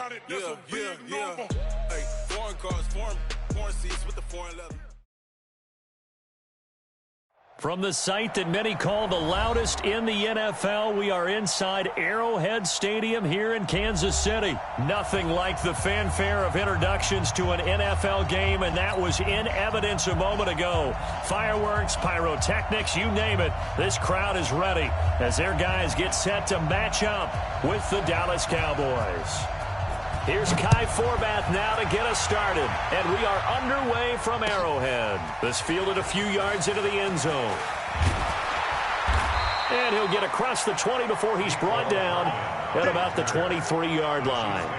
Hey, foreign cars, foreign seats with the foreign leather. From the site that many call the loudest in the NFL, we are inside Arrowhead Stadium here in Kansas City. Nothing like the fanfare of introductions to an NFL game, and that was in evidence a moment ago. Fireworks, pyrotechnics, you name it. This crowd is ready as their guys get set to match up with the Dallas Cowboys. Here's Kai Forbath now to get us started. And we are underway from Arrowhead. This fielded a few yards into the end zone. And he'll get across the 20 before he's brought down at about the 23-yard line.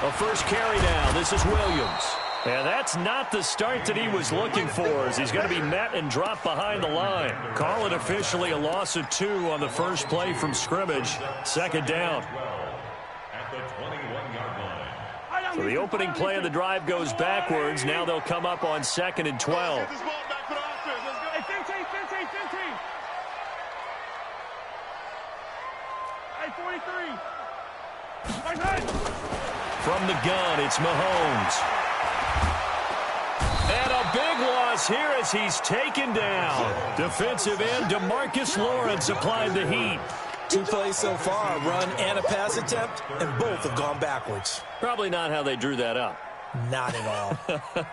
A first carry down. This is Williams. And that's not the start that he was looking for, as he's going to be met and dropped behind the line. Call it officially a loss of 2 on the first play from scrimmage. Second down. So the opening play of the drive goes backwards. Now they'll come up on 2nd and 12. From the gun, it's Mahomes. And a big loss here as he's taken down. Defensive end DeMarcus Lawrence applied the heat. 2 plays so far, a run and a pass attempt, and both have gone backwards. Probably not how they drew that up. Not at all.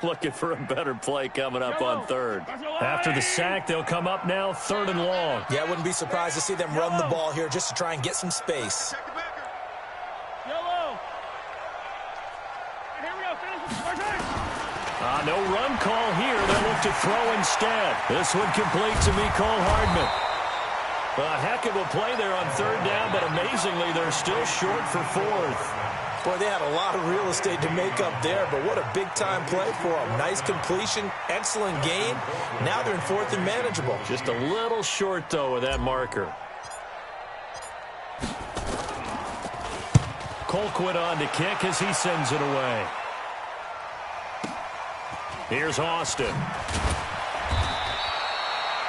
Looking for a better play coming up on 3rd. After the sack, they'll come up now 3rd and long. Yeah, I wouldn't be surprised to see them run the ball here just to try and get some space. No run call here. They'll look to throw instead. This one complete to Mecole Hardman. A heck of a play there on 3rd down, but amazingly, they're still short for 4th. Boy, they had a lot of real estate to make up there, but what a big-time play for them. Nice completion, excellent gain. Now they're in 4th and manageable. Just a little short, though, with that marker. Colquitt on to kick as he sends it away. Here's Austin.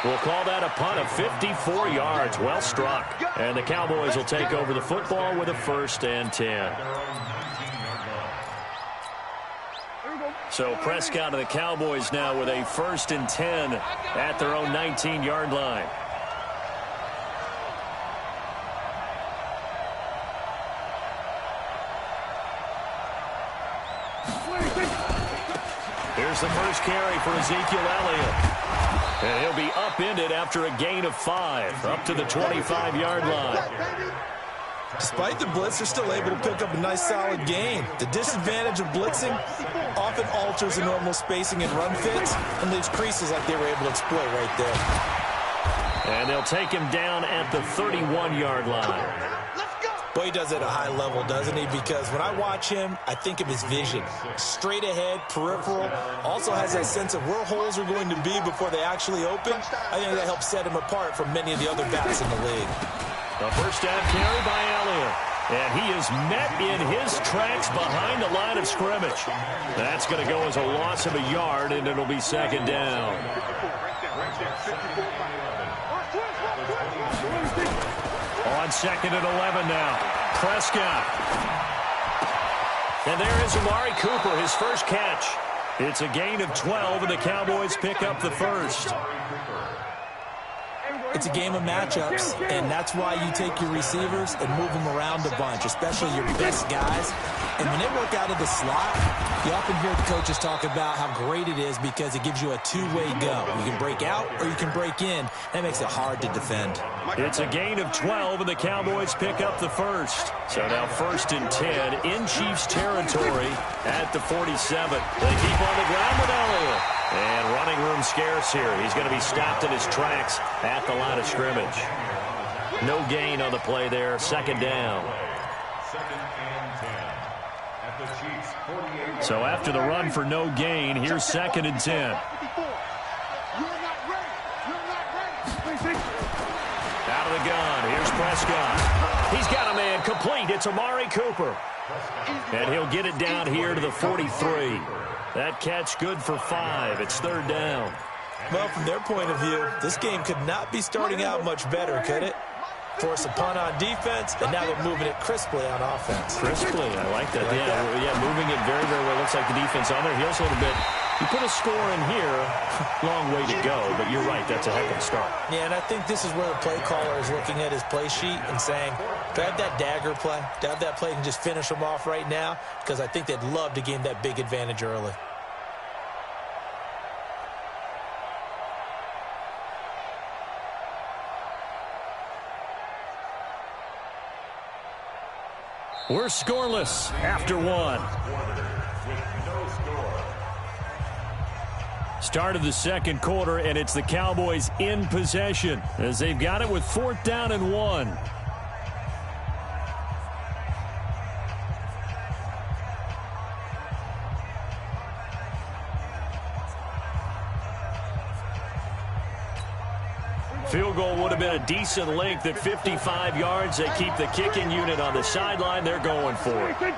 We'll call that a punt of 54 yards. Well struck. And the Cowboys will take over the football with a 1st and 10. So Prescott and the Cowboys now with a 1st and 10 at their own 19-yard line. Here's the first carry for Ezekiel Elliott. And he'll be upended after a gain of 5, up to the 25-yard line. Despite the blitz, they're still able to pick up a nice solid gain. The disadvantage of blitzing often alters the normal spacing and run fits and leaves creases like they were able to exploit right there. And they'll take him down at the 31-yard line. Boy, he does it at a high level, doesn't he? Because when I watch him, I think of his vision. Straight ahead, peripheral. Also has that sense of where holes are going to be before they actually open. I think that helps set him apart from many of the other backs in the league. The first down carry by Elliott. And he is met in his tracks behind the line of scrimmage. That's going to go as a loss of a yard, and it'll be 2nd down. On 2nd and 11 now. Prescott. And there is Amari Cooper, his first catch. It's a gain of 12, and the Cowboys pick up the 1st. It's a game of matchups, and that's why you take your receivers and move them around a bunch, especially your best guys. And when they work out of the slot, you often hear the coaches talk about how great it is because it gives you a two-way go. You can break out or you can break in. That makes it hard to defend. It's a gain of 12, and the Cowboys pick up the 1st. So now 1st and 10 in Chiefs territory at the 47. They keep on the ground with Elliott. And running room scarce here. He's going to be stopped in his tracks at the line of scrimmage. No gain on the play there. 2nd down. So after the run for no gain, here's 2nd and 10. shotgun. Here's Prescott. He's got a man complete. It's Amari Cooper. And he'll get it down here to the 43. That catch good for 5. It's third down. Well, from their point of view, this game could not be starting out much better, could it? Force a punt on defense, and now they're moving it crisply on offense. Crisply, I like that. Yeah, moving it very, very well. Looks like the defense on their heels a little bit. You put a score in here, long way to go, but you're right, that's a heck of a start. Yeah, and I think this is where the play caller is looking at his play sheet and saying, do I have that dagger play? Do I have that play and just finish them off right now? Because I think they'd love to gain that big advantage early. We're scoreless after 1. Start of the second quarter, and it's the Cowboys in possession as they've got it with 4th down and 1. Field goal would have been a decent length at 55 yards. They keep the kicking unit on the sideline. They're going for it.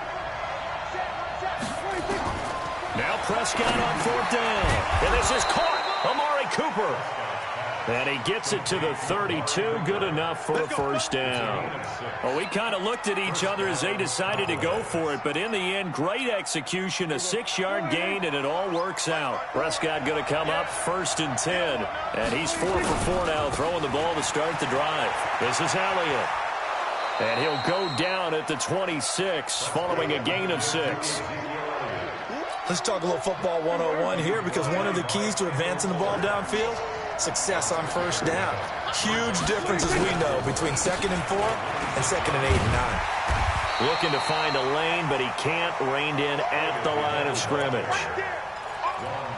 Now Prescott on 4th down. And this is caught. Amari Cooper. And he gets it to the 32. Good enough for a first down. Well, we kind of looked at each other as they decided to go for it. But in the end, great execution, a 6-yard gain, and it all works out. Prescott going to come up 1st and 10. And he's 4 for 4 now, throwing the ball to start the drive. This is Elliott. And he'll go down at the 26 following a gain of 6. Let's talk a little football 101 here, because one of the keys to advancing the ball downfield, success on first down. Huge difference, as we know, between 2nd and 4 and 2nd and 8 and 9. Looking to find a lane, but he can't. Reined in at the line of scrimmage.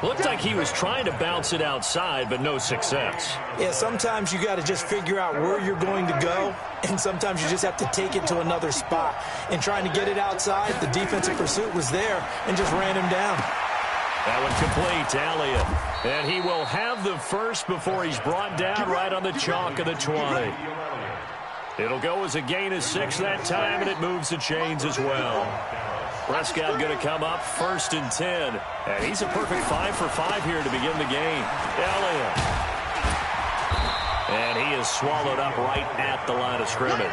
Looked like he was trying to bounce it outside, but no success. Yeah, sometimes you got to just figure out where you're going to go, and sometimes you just have to take it to another spot. And trying to get it outside, the defensive pursuit was there and just ran him down. That one complete to Elliott. And he will have the first before he's brought down right on the chalk of the 20. It'll go as a gain of 6 that time, and it moves the chains as well. Prescott going to come up 1st and 10. And he's a perfect 5 for 5 here to begin the game. Elliott. And he is swallowed up right at the line of scrimmage.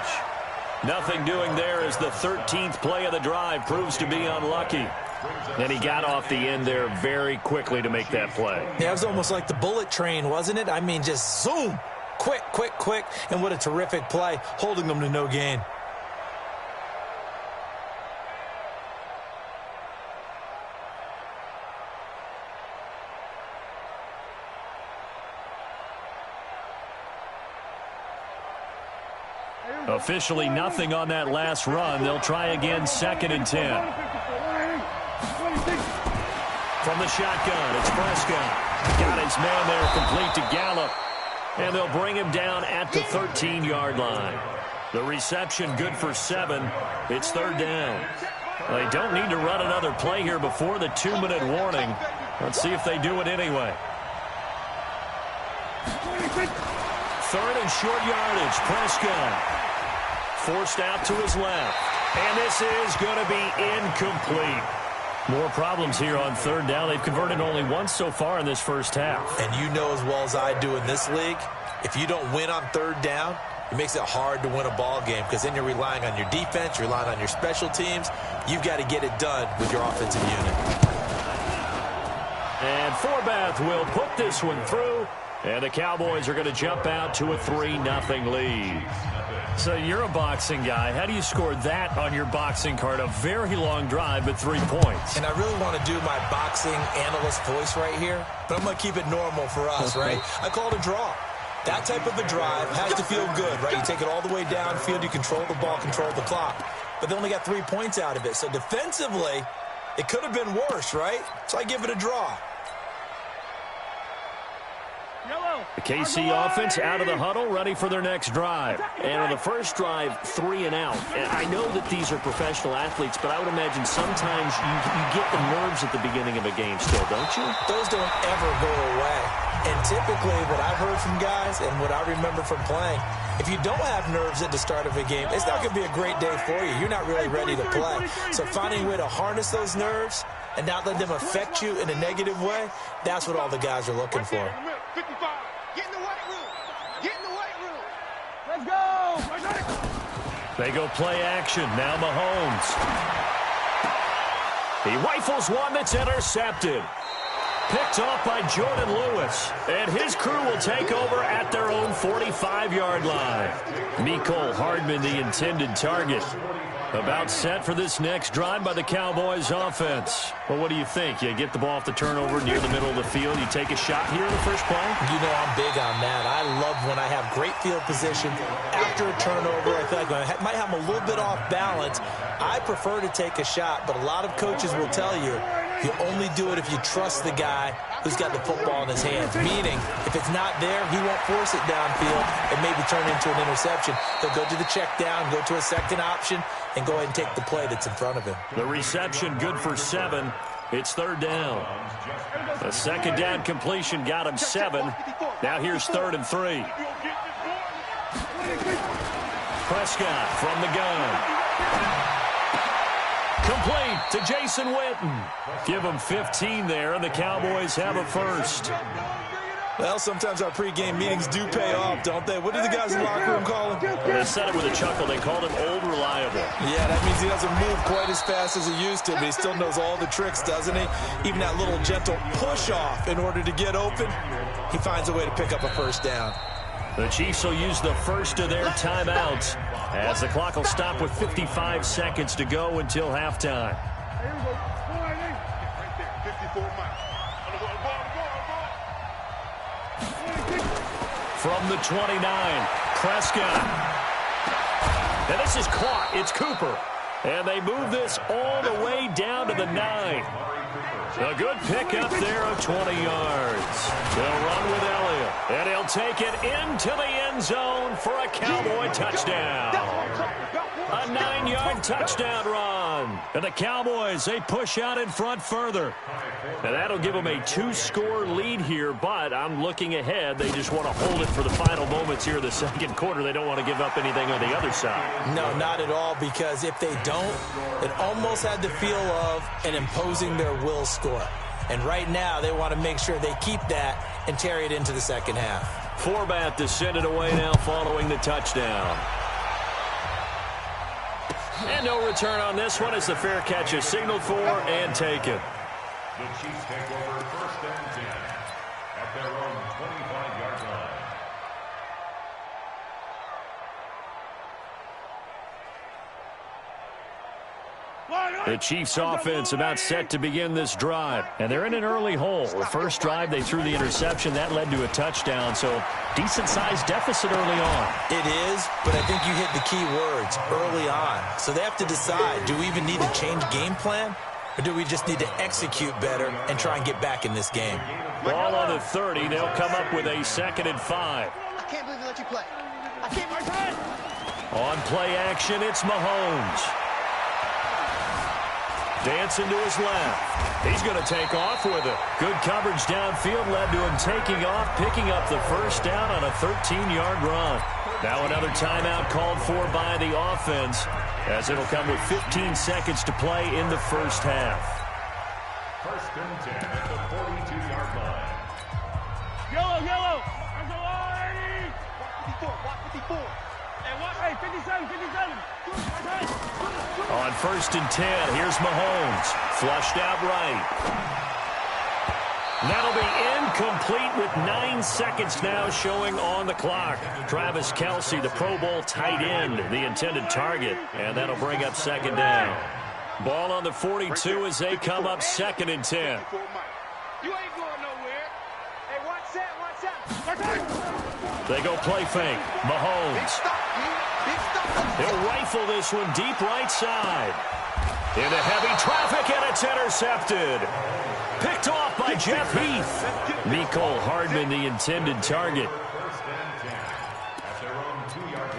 Nothing doing there as the 13th play of the drive proves to be unlucky. And he got off the end there very quickly to make that play. Yeah, it was almost like the bullet train, wasn't it? I mean, just zoom. Quick, quick, quick. And what a terrific play, holding them to no gain. Officially nothing on that last run. They'll try again 2nd and 10. From the shotgun, it's Prescott. Got his man there complete to Gallup. And they'll bring him down at the 13-yard line. The reception good for 7. It's 3rd down. Well, they don't need to run another play here before the 2-minute warning. Let's see if they do it anyway. 3rd and short yardage. Prescott forced out to his left. And this is going to be incomplete. More problems here on 3rd down. They've converted only once so far in this first half. And you know as well as I do in this league, if you don't win on 3rd down, it makes it hard to win a ball game, because then you're relying on your defense, you're relying on your special teams. You've got to get it done with your offensive unit. And Forbath will put this one through. And the Cowboys are going to jump out to a 3-0 lead. So you're a boxing guy. How do you score that on your boxing card? A very long drive, but 3 points. And I really want to do my boxing analyst voice right here, but I'm going to keep it normal for us, right? I call it a draw. That type of a drive has to feel good, right? You take it all the way downfield, you control the ball, control the clock. But they only got 3 points out of it. So defensively, it could have been worse, right? So I give it a draw. The KC offense out of the huddle, ready for their next drive. And on the first drive, 3 and out. And I know that these are professional athletes, but I would imagine sometimes you get the nerves at the beginning of a game still, don't you? Those don't ever go away. And typically what I've heard from guys and what I remember from playing, if you don't have nerves at the start of a game, it's not going to be a great day for you. You're not really ready to play. So finding a way to harness those nerves and not let them affect you in a negative way, that's what all the guys are looking for. 55. Get in the weight room. Get in the weight room. Let's go. They go play action. Now Mahomes. He rifles one that's intercepted. Picked off by Jordan Lewis. And his crew will take over at their own 45-yard line. Mecole Hardman, the intended target. About set for this next drive by the Cowboys offense. Well, what do you think? You get the ball off the turnover near the middle of the field. You take a shot here in the first play? You know I'm big on that. I love when I have great field position. After a turnover, I feel like I might have a little bit off balance. I prefer to take a shot, but a lot of coaches will tell you only do it if you trust the guy who's got the football in his hands. Meaning, if it's not there, he won't force it downfield and maybe turn into an interception. He'll go to the check down, go to a second option, and go ahead and take the play that's in front of him. The reception good for 7. It's third down. The second down completion got him 7. Now here's 3rd and 3. Prescott from the gun. Complete to Jason Witten. Give him 15 there, and the Cowboys have a first. Well, sometimes our pregame meetings do pay off, don't they? What do the guys in the locker room call him? Well, they said it with a chuckle. They called him Old Reliable. Yeah, that means he doesn't move quite as fast as he used to, but he still knows all the tricks, doesn't he? Even that little gentle push-off in order to get open, he finds a way to pick up a first down. The Chiefs will use the first of their timeouts as the clock will stop with 55 seconds to go until halftime. From the 29, Prescott. And this is caught. It's Cooper. And they move this all the way down to the 9. A good pickup there of 20 yards. They'll run with Elliott. And he'll take it into the end zone for a Cowboy touchdown. A 9-yard touchdown run. And the Cowboys, they push out in front further. And that'll give them a 2-score lead here, but I'm looking ahead. They just want to hold it for the final moments here in the second quarter. They don't want to give up anything on the other side. No, not at all, because if they don't, it almost had the feel of an imposing their will score. And right now, they want to make sure they keep that and carry it into the second half. Forbat to send it away now following the touchdown. And no return on this one as the fair catch is signaled for and taken. The Chiefs take over 1st and 10 at their own 25-yard line. The Chiefs offense about set to begin this drive. And they're in an early hole. The first drive, they threw the interception. That led to a touchdown. So decent-sized deficit early on. It is, but I think you hit the key words, early on. So they have to decide, do we even need to change game plan? Or do we just need to execute better and try and get back in this game? Ball on the 30. They'll come up with a 2nd and 5. I can't believe they let you play. I can't believe it. On play action, it's Mahomes. Dancing to his left. He's going to take off with it. Good coverage downfield led to him taking off, picking up the first down on a 13-yard run. Now another timeout called for by the offense, as it'll come with 15 seconds to play in the first half. 1st and 10 at the 42-yard line. Yellow. There's a line. Walk 54. Hey, 57. On 1st and 10, here's Mahomes. Flushed out right. That'll be incomplete with 9 seconds now showing on the clock. Travis Kelce, the Pro Bowl tight end, the intended target. And that'll bring up 2nd down. Ball on the 42 as they come up 2nd and 10. You ain't going nowhere. Hey, watch that. They go play fake. Mahomes. He'll rifle this one deep right side. Into heavy traffic, and it's intercepted. Picked off by Jeff Heath. Mecole Hardman, the intended target. 1st and 10 at their own 2-yard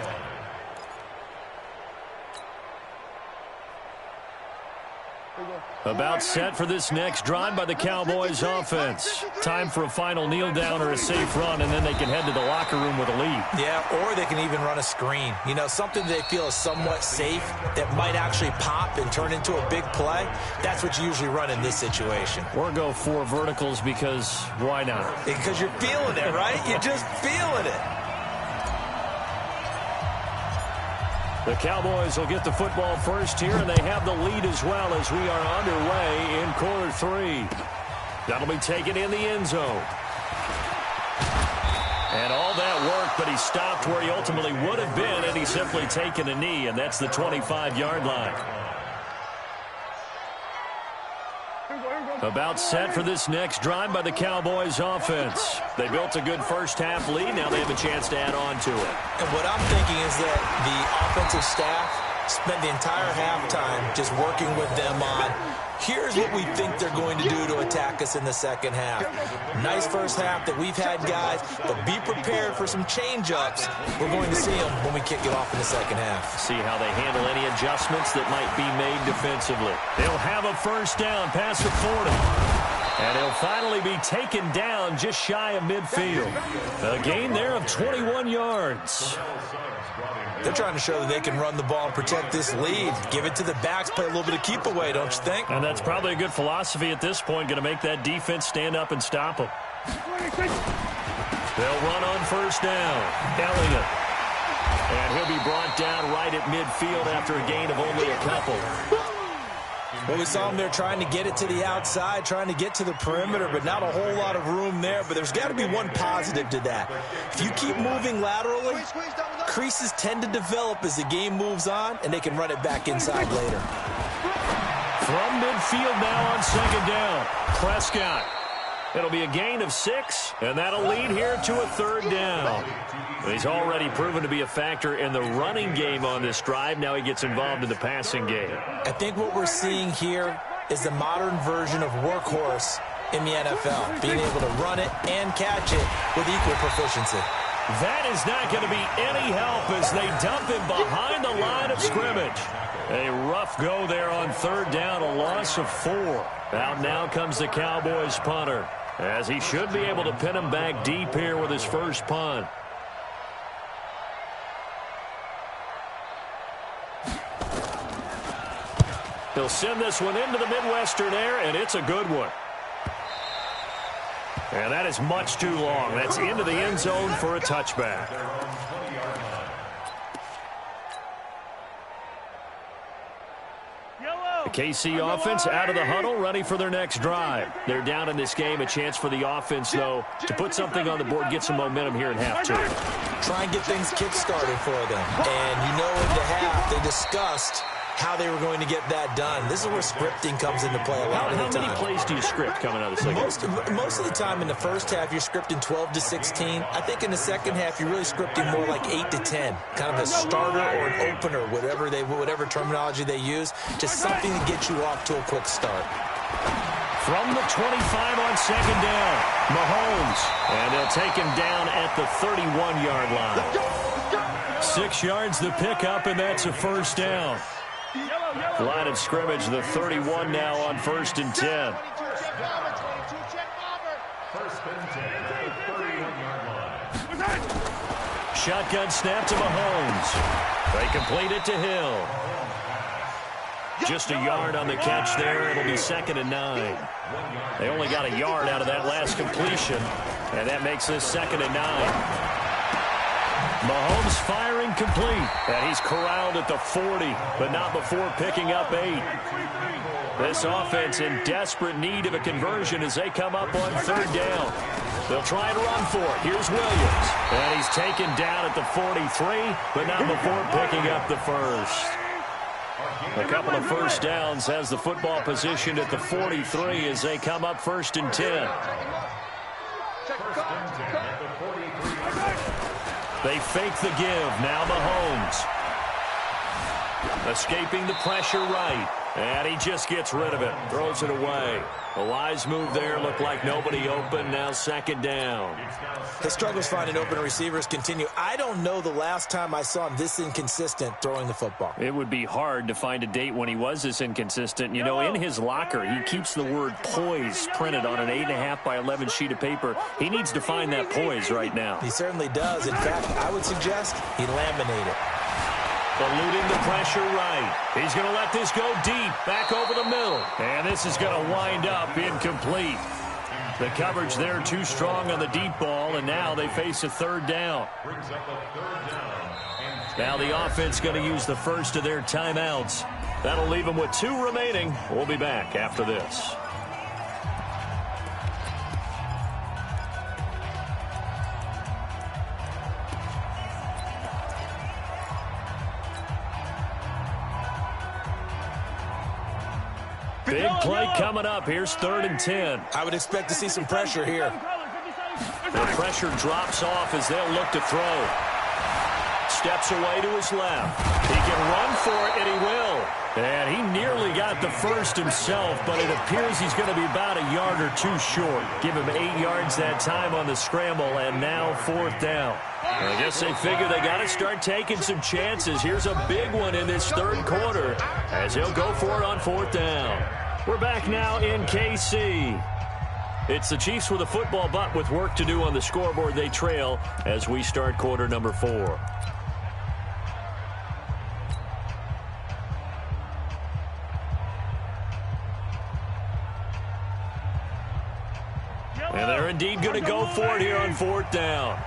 line. About set for this next drive by the Cowboys offense. Time for a final kneel down or a safe run, and then they can head to the locker room with a lead. Yeah, or they can even run a screen. You know, something they feel is somewhat safe that might actually pop and turn into a big play. That's what you usually run in this situation. Or go 4 verticals because why not? Because you're feeling it, right? You're just feeling it. The Cowboys will get the football first here, and they have the lead as well as we are underway in quarter 3. That'll be taken in the end zone. And all that work, but he stopped where he ultimately would have been, and he's simply taken a knee, and that's the 25-yard line. About set for this next drive by the Cowboys offense. They built a good first-half lead. Now they have a chance to add on to it. And what I'm thinking is that the offensive staff spent the entire halftime just working with them on, here's what we think they're going to do to attack us in the second half. Nice first half that we've had, guys, but be prepared for some change-ups. We're going to see them when we kick it off in the second half. See how they handle any adjustments that might be made defensively. They'll have a first down past the 40. And he'll finally be taken down just shy of midfield. A gain there of 21 yards. They're trying to show that they can run the ball and protect this lead. Give it to the backs, play a little bit of keep away, don't you think? And that's probably a good philosophy at this point, going to make that defense stand up and stop them. They'll run on first down. Elliott. And he'll be brought down right at midfield after a gain of only a couple. Well, we saw him there trying to get it to the outside, trying to get to the perimeter, but not a whole lot of room there. But there's got to be one positive to that. If you keep moving laterally, creases tend to develop as the game moves on, and they can run it back inside later. From midfield now on second down, Prescott. It'll be a gain of 6, and that'll lead here to a third down. He's already proven to be a factor in the running game on this drive. Now he gets involved in the passing game. I think what we're seeing here is the modern version of workhorse in the NFL, being able to run it and catch it with equal proficiency. That is not going to be any help as they dump him behind the line of scrimmage. A rough go there on third down, a loss of 4. Out now comes the Cowboys punter, as he should be able to pin him back deep here with his first punt. He'll send this one into the Midwestern air, and it's a good one. And that is much too long. That's into the end zone for a touchback. The KC offense out of the huddle, ready for their next drive. They're down in this game. A chance for the offense, though, to put something on the board, get some momentum here in half 2. Try and get things kick-started for them. And you know in the half they discussed how they were going to get that done. This is where scripting comes into play a lot of the time. How many plays do you script coming out of the second? Most of the time in the first half, you're scripting 12 to 16. I think in the second half, you're really scripting more like 8 to 10. Kind of a starter or an opener, whatever terminology they use. Just something to get you off to a quick start. From the 25 on second down, Mahomes. And they'll take him down at the 31-yard line. 6 yards the pickup, and that's a first down. Line of scrimmage, the 31 now on 1st and 10. Shotgun snap to Mahomes. They complete it to Hill. Just a yard on the catch there. It'll be 2nd and 9. They only got a yard out of that last completion, and that makes this 2nd and 9. Mahomes firing complete, and he's corralled at the 40, but not before picking up 8. This offense in desperate need of a conversion as they come up on third down. They'll try and run for it. Here's Williams, and he's taken down at the 43, but not before picking up the first. A couple of first downs has the football position at the 43 as they come up 1st and 10. They fake the give. Now Mahomes. Escaping the pressure right. And he just gets rid of it. Throws it away. A wise move there. Looked like nobody open. Now second down. His struggles finding open receivers continue. I don't know the last time I saw him this inconsistent throwing the football. It would be hard to find a date when he was this inconsistent. You know, in his locker, he keeps the word poise printed on an 8.5 by 11 sheet of paper. He needs to find that poise right now. He certainly does. In fact, I would suggest he laminate it. Eluding the pressure right. He's going to let this go deep, back over the middle. And this is going to wind up incomplete. The coverage there too strong on the deep ball, and now they face a third down. Now the offense going to use the first of their timeouts. That'll leave them with 2 remaining. We'll be back after this. Big play coming up. Here's 3rd and 10. I would expect to see some pressure here. The pressure drops off as they'll look to throw. Steps away to his left. He can run for it, and he will. And he nearly got the first himself, but it appears he's going to be about a yard or 2 short. Give him 8 yards that time on the scramble, and now 4th down. I guess they figure they got to start taking some chances. Here's a big one in this 3rd quarter as he'll go for it on 4th down. We're back now in KC. It's the Chiefs with a football, but with work to do on the scoreboard. They trail as we start quarter number 4. And they're indeed going to go for it here on 4th down.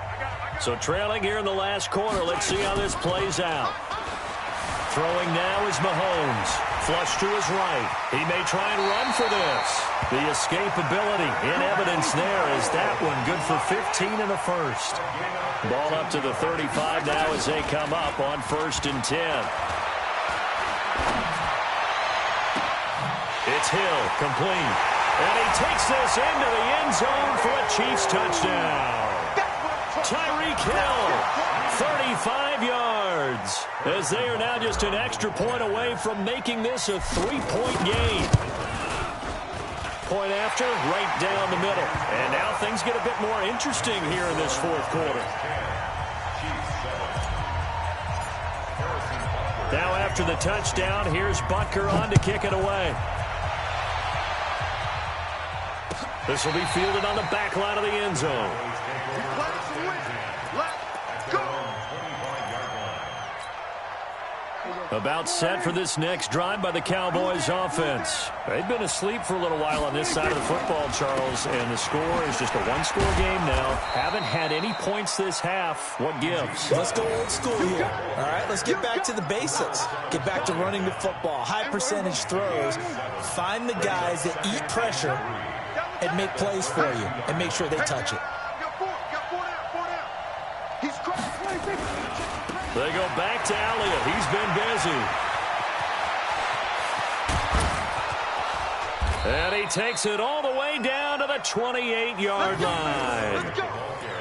So trailing here in the last quarter. Let's see how this plays out. Throwing now is Mahomes. Flush to his right. He may try and run for this. The escapability in evidence there is that one good for 15 in the first. Ball up to the 35 now as they come up on 1st and 10. It's Hill, complete. And he takes this into the end zone for a Chiefs touchdown. Tyreek Hill, 35 yards, as they are now just an extra point away from making this a 3-point game. Point after, right down the middle. And now things get a bit more interesting here in this 4th quarter. Now after the touchdown, here's Butker on to kick it away. This will be fielded on the back line of the end zone. About set for this next drive by the Cowboys offense. They've been asleep for a little while on this side of the football, Charles, and the score is just a 1-score game now. Haven't had any points this half. What gives? Let's go old school here. All right, let's get back to the basics. Get back to running the football. High percentage throws. Find the guys that eat pressure and make plays for you and make sure they touch it. They go back to Elliott. He's been busy. And he takes it all the way down to the 28-yard line.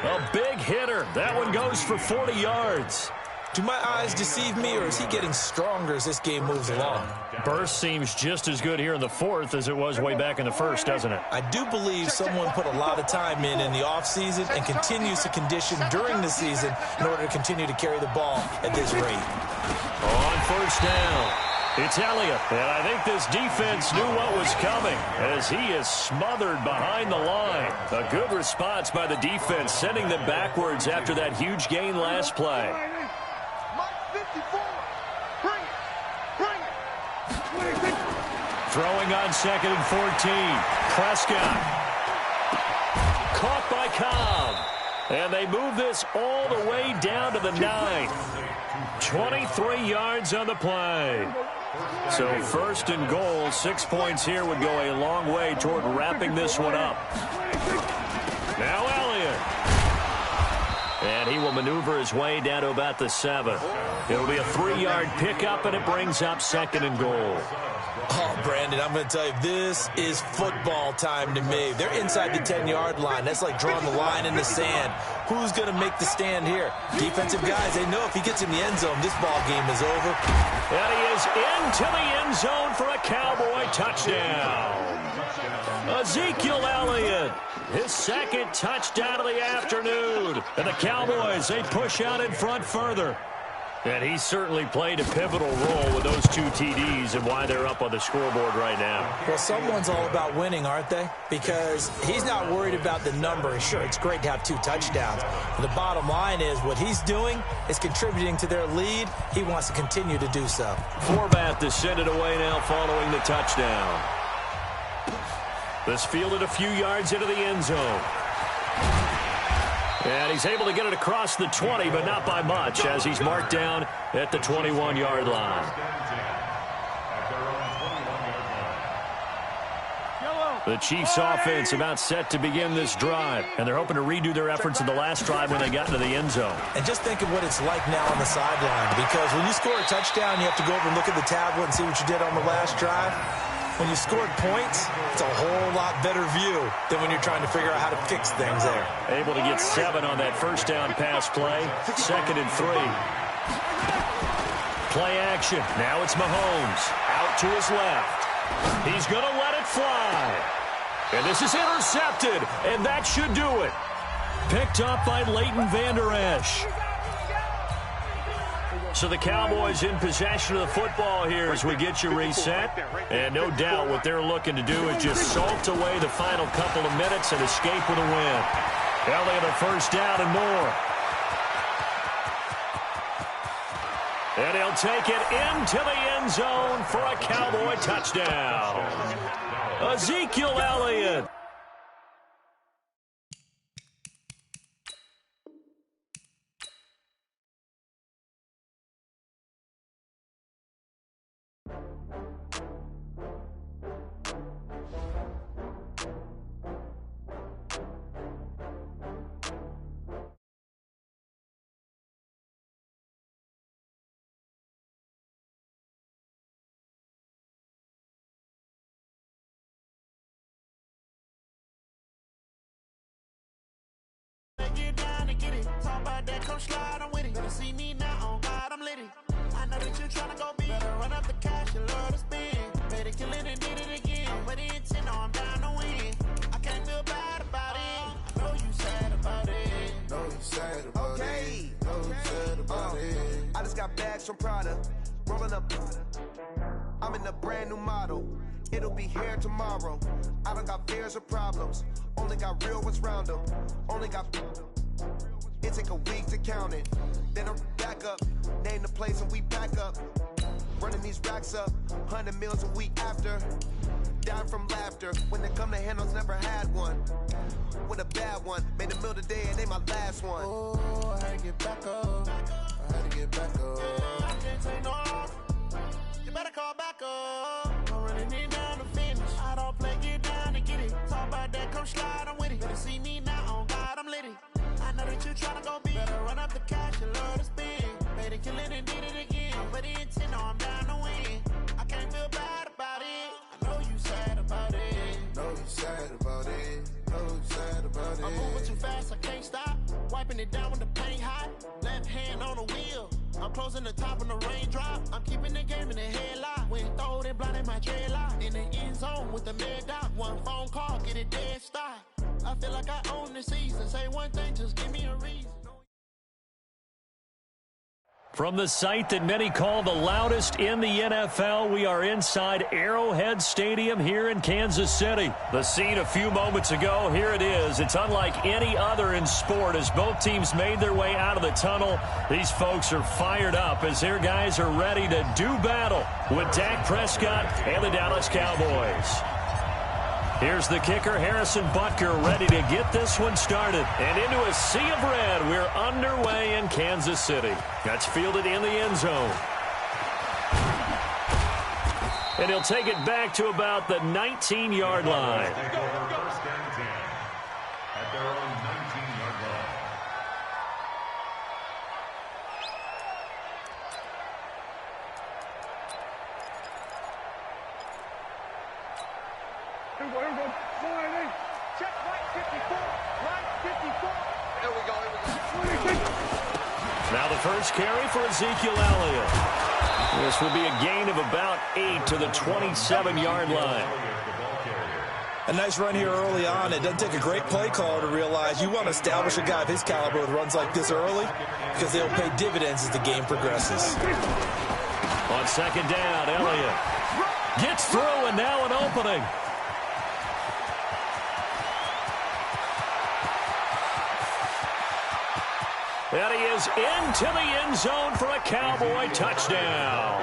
A big hitter. That one goes for 40 yards. Do my eyes deceive me, or is he getting stronger as this game moves along? Burst seems just as good here in the 4th as it was way back in the 1st, doesn't it? I do believe someone put a lot of time in the offseason and continues to condition during the season in order to continue to carry the ball at this rate. On 1st down, it's Elliott. And I think this defense knew what was coming as he is smothered behind the line. A good response by the defense, sending them backwards after that huge gain last play. Throwing on 2nd and 14. Prescott. Caught by Cobb. And they move this all the way down to the 9. 23 yards on the play. So 1st and goal, 6 points here would go a long way toward wrapping this one up. Now Elliott. And he will maneuver his way down to about the 7. It'll be a 3-yard pickup, and it brings up 2nd and goal. Oh, Brandon, I'm going to tell you, this is football time to me. They're inside the 10-yard line. That's like drawing the line in the sand. Who's going to make the stand here? Defensive guys, they know if he gets in the end zone, this ball game is over. And he is into the end zone for a Cowboy touchdown. Ezekiel Elliott, his second touchdown of the afternoon. And the Cowboys, they push out in front further. And he certainly played a pivotal role with those 2 TDs and why they're up on the scoreboard right now. Well, someone's all about winning, aren't they? Because he's not worried about the number. Sure, it's great to have 2 touchdowns. But the bottom line is what he's doing is contributing to their lead. He wants to continue to do so. Forbath to send it away now following the touchdown. This fielded a few yards into the end zone. And he's able to get it across the 20, but not by much, as he's marked down at the 21-yard line. The Chiefs' offense about set to begin this drive, and they're hoping to redo their efforts in the last drive when they got into the end zone. And just think of what it's like now on the sideline, because when you score a touchdown, you have to go over and look at the tablet and see what you did on the last drive. When you scored points, it's a whole lot better view than when you're trying to figure out how to fix things there. Able to get 7 on that first down pass play. 2nd and 3. Play action. Now it's Mahomes. Out to his left. He's going to let it fly. And this is intercepted, and that should do it. Picked up by Leighton Vander Esch. So the Cowboys in possession of the football here as we get you reset. And no doubt what they're looking to do is just salt away the final couple of minutes and escape with a win. Elliott a first down and more. And he'll take it into the end zone for a Cowboy touchdown. Ezekiel Elliott. Get down and get it. Talk about that, come slide, I'm with it. Better see me now, on God, I'm litty. I know that you tryna go big. Better run up the cash, you love to spend. Better kill it and did it again. With the intent, no, I'm down to win. I can't feel bad about it. I know you sad about it. Know you sad about it. Know you sad about it. I just got bags from Prada. Rolling up. I'm in a brand new model. It'll be here tomorrow. I don't got fears or problems. Only got real ones round them. Only got... It take a week to count it. Then I'm back up. Name the place and we back up. Running these racks up. 100 meals a week after. Down from laughter. When they come to handles, never had one. With a bad one. Made a meal today and they my last one. Oh, I had to get back up. I had to get back up. I can't take no off. You better call back up. I'm running it down to finish. I don't play, get down and get it. Talk about that, come slide, I'm with it. Better see me now, on God, I'm litty. I know that you tryna go big. Better run up the cash, you love to spend. Made it, kill it, and did it again. With the intent, no, I'm down to win. I can't feel bad about it. I know you sad about it. Know you sad about it. Know you sad about it. I'm moving too fast, I can't stop. Wiping it down when the paint hot. Left hand on the wheel. I'm closing the top when the raindrop. I'm keeping the game in the headlock. When throwed and blinded my dreadlock. In the end zone with the mad dot. One phone call, get it dead stop. I feel like I own the season. Say one thing, just give me a reason. From the site that many call the loudest in the NFL, we are inside Arrowhead Stadium here in Kansas City. The scene a few moments ago, here it is. It's unlike any other in sport as both teams made their way out of the tunnel. These folks are fired up as their guys are ready to do battle with Dak Prescott and the Dallas Cowboys. Here's the kicker, Harrison Butker, ready to get this one started. And into a sea of red, we're underway in Kansas City. That's fielded in the end zone. And he'll take it back to about the 19-yard line. Take over first and 10 at their own 19-yard line. Here we go. Check right 54. Right 54. There we go. Now the first carry for Ezekiel Elliott. This will be a gain of about 8 to the 27-yard line. A nice run here early on. It doesn't take a great play caller to realize you want to establish a guy of his caliber with runs like this early because they'll pay dividends as the game progresses. On second down, Elliott gets through, and now an opening. And he is into the end zone for a Cowboy touchdown.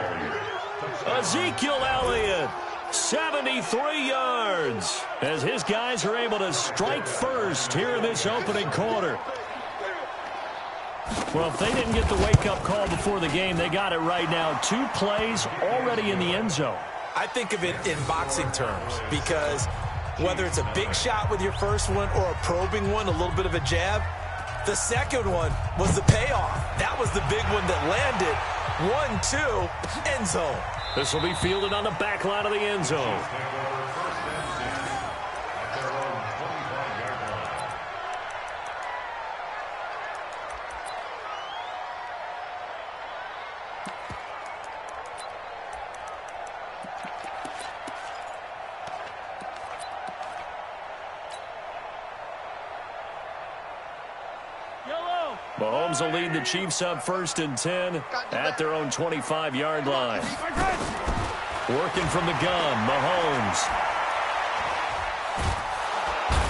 Ezekiel Elliott, 73 yards, as his guys are able to strike first here in this opening quarter. Well, if they didn't get the wake-up call before the game, they got it right now. 2 plays already in the end zone. I think of it in boxing terms because whether it's a big shot with your first one or a probing one, a little bit of a jab, the second one was the payoff. That was the big one that landed. 1-2, end zone. This will be fielded on the back line of the end zone. Mahomes will lead the Chiefs up 1st and 10 at their own 25-yard line. Working from the gun, Mahomes.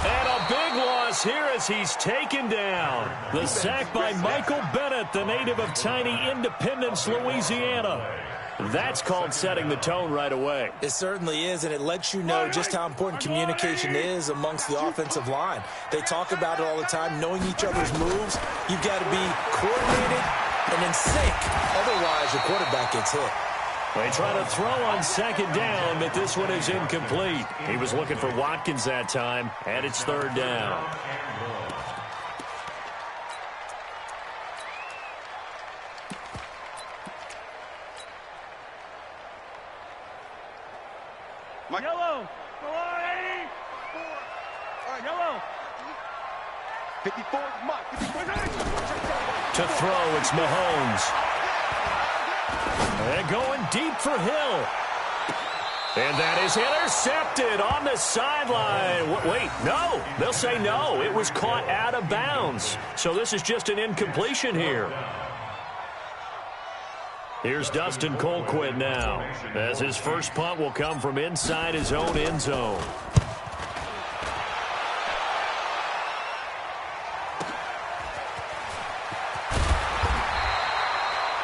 And a big loss here as he's taken down. The sack by Michael Bennett, the native of tiny Independence, Louisiana. That's called setting the tone right away. It certainly is, and it lets you know just how important communication is amongst the offensive line. They talk about it all the time, knowing each other's moves. You've got to be coordinated and in sync. Otherwise, your quarterback gets hit. They try to throw on second down, but this one is incomplete. He was looking for Watkins that time, and it's 3rd down. Yellow. Go on, 84. All right, yellow. 54. Mark. 54. To throw, it's Mahomes. And going deep for Hill. And that is intercepted on the sideline. Wait, no. They'll say no. It was caught out of bounds. So this is just an incompletion here. Here's Dustin Colquitt now, as his first punt will come from inside his own end zone.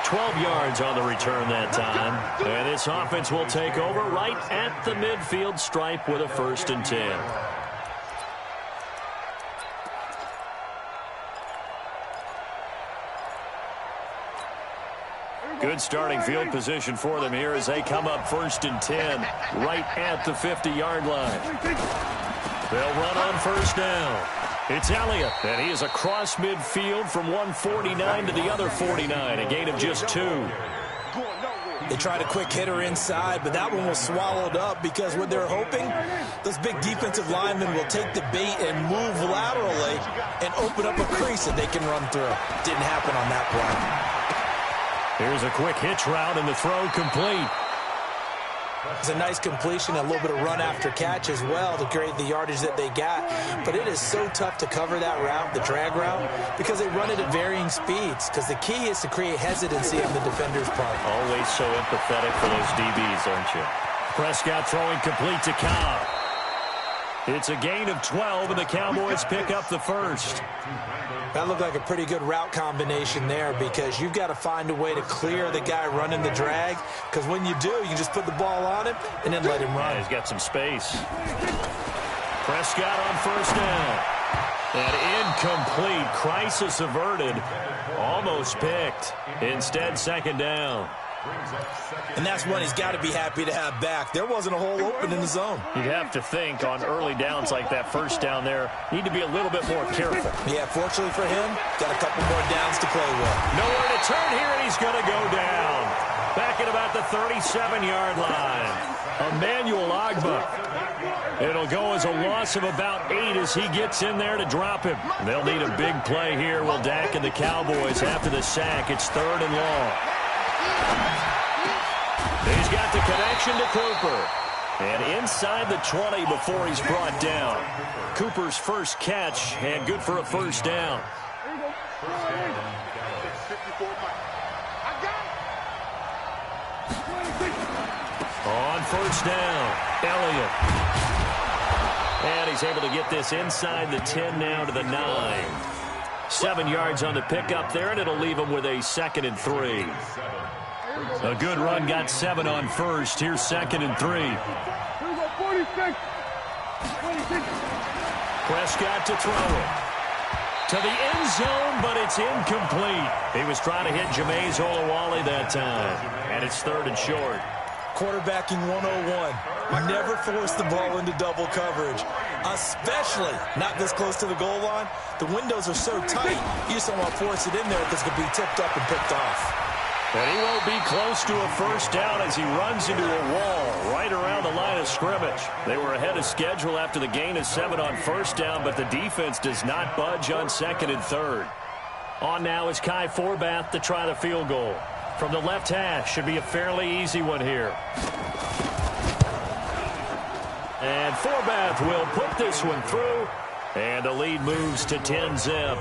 $12 yards on the return that time. And this offense will take over right at the midfield stripe with a 1st and 10. Good starting field position for them here as they come up 1st and 10 right at the 50-yard line. They'll run on 1st down. It's Elliott, and he is across midfield from 149 to the other 49, a gain of just 2. They tried a quick hitter inside, but that one was swallowed up because what they're hoping, those big defensive linemen will take the bait and move laterally and open up a crease that they can run through. Didn't happen on that play. Here's a quick hitch route, and the throw complete. It's a nice completion, a little bit of run after catch as well to create the yardage that they got. But it is so tough to cover that route, the drag route, because they run it at varying speeds. Because the key is to create hesitancy on the defender's part. Always so empathetic for those DBs, aren't you? Prescott throwing complete to Cobb. It's a gain of 12, and the Cowboys pick up the 1st. That looked like a pretty good route combination there because you've got to find a way to clear the guy running the drag, because when you do, you can just put the ball on him and then let him run. Yeah, he's got some space. Prescott on 1st down. And incomplete. Crisis averted. Almost picked. Instead, 2nd down. And that's one he's got to be happy to have back. There wasn't a hole open in the zone. You'd have to think on early downs like that 1st down there, need to be a little bit more careful. Yeah, fortunately for him, got a couple more downs to play with. Nowhere to turn here, and he's going to go down. Back at about the 37-yard line. Emmanuel Ogbah. It'll go as a loss of about 8 as he gets in there to drop him. They'll need a big play here. Will Dak and the Cowboys after the sack. It's 3rd and long. He's got the connection to Cooper. And inside the 20 before he's brought down. Cooper's first catch, and good for a first down. On first down, Elliott. And he's able to get this inside the 10 now to the 9. 7 yards on the pickup there, and it'll leave him with a 2nd and 3. A good run, got 7 on first. Here's 2nd and 3. Prescott to throw it. To the end zone, but it's incomplete. He was trying to hit Jameis Olawale that time. And it's 3rd and short. Quarterbacking 101. Never force the ball into double coverage, especially not this close to the goal line. The windows are so tight, you just don't want to force it in there because it could be tipped up and picked off. And he won't be close to a first down as he runs into a wall right around the line of scrimmage. They were ahead of schedule after the gain of 7 on first down, but the defense does not budge on 2nd and 3rd. On now is Kai Forbath to try the field goal. From the left hash, should be a fairly easy one here. And Forbath will put this one through, and the lead moves to 10-zip.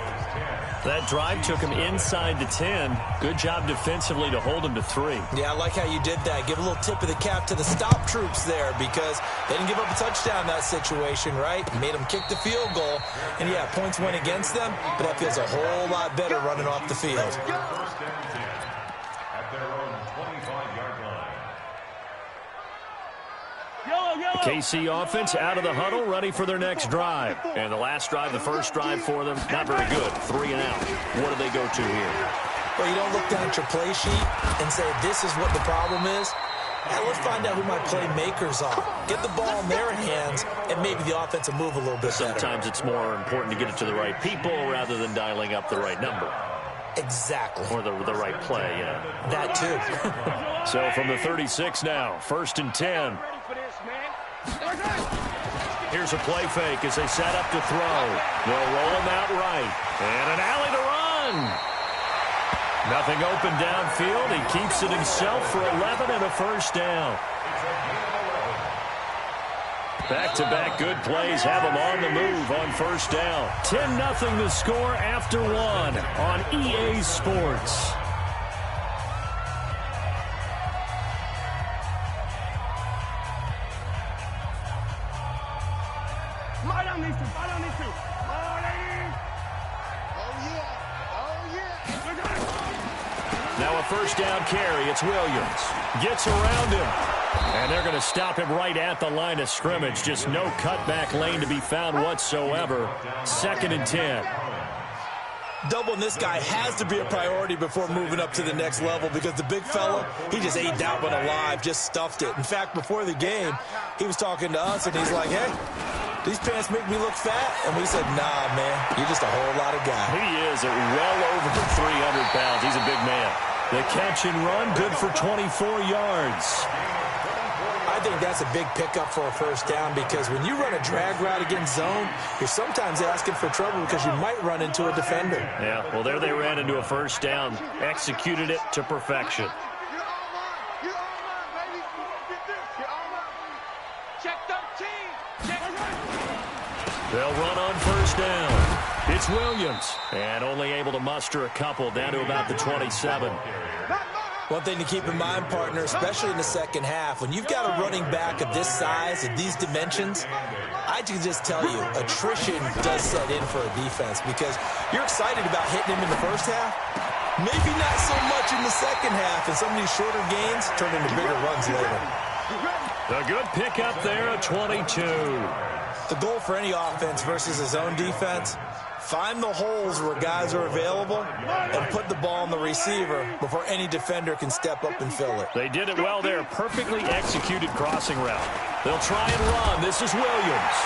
That drive took him inside the 10. Good job defensively to hold him to 3. Yeah, I like how you did that. Give a little tip of the cap to the stop troops there because they didn't give up a touchdown in that situation, right? Made them kick the field goal. And, yeah, points went against them, but that feels a whole lot better running off the field. First and 10 at their own 25-yard line. KC offense out of the huddle, ready for their next drive. And the last drive, the first drive for them, not very good. 3 and out. What do they go to here? Well, you don't look down at your play sheet and say, this is what the problem is. Now, let's find out who my playmakers are. Get the ball in their hands, and maybe the offense will move a little bit better. Sometimes it's more important to get it to the right people rather than dialing up the right number. Exactly. Or the right play, yeah. That, too. So from the 36 now, 1st and 10. Here's a play fake as they set up to throw. They'll roll him out right. And an alley to run. Nothing open downfield. He keeps it himself for 11 and a first down. Back-to-back good plays have him on the move on first down. 10-0 the score after 1 on EA Sports. Now a first down carry. It's Williams. Gets around him. And they're going to stop him right at the line of scrimmage. Just no cutback lane to be found whatsoever. 2nd and 10. Doubling this guy has to be a priority before moving up to the next level because the big fella, he just ate that one alive, just stuffed it. In fact, before the game, he was talking to us, and he's like, hey, these pants make me look fat. And we said, nah, man, you're just a whole lot of guy. He is at well over 300 pounds. He's a big man. The catch and run, good for 24 yards. I think that's a big pickup for a first down because when you run a drag route against zone, you're sometimes asking for trouble because you might run into a defender. Yeah, well, there they ran into a first down. Executed it to perfection. They'll run on first down. It's Williams. And only able to muster a couple down to about the 27. One thing to keep in mind, partner, especially in the second half, when you've got a running back of this size and these dimensions, I can just tell you, attrition does set in for a defense because you're excited about hitting him in the first half. Maybe not so much in the second half, and some of these shorter gains turn into bigger runs later. A good pickup there at 22. The goal for any offense versus his own defense, find the holes where guys are available and put the ball on the receiver before any defender can step up and fill it. They did it well there. Perfectly executed crossing route. They'll try and run. This is Williams.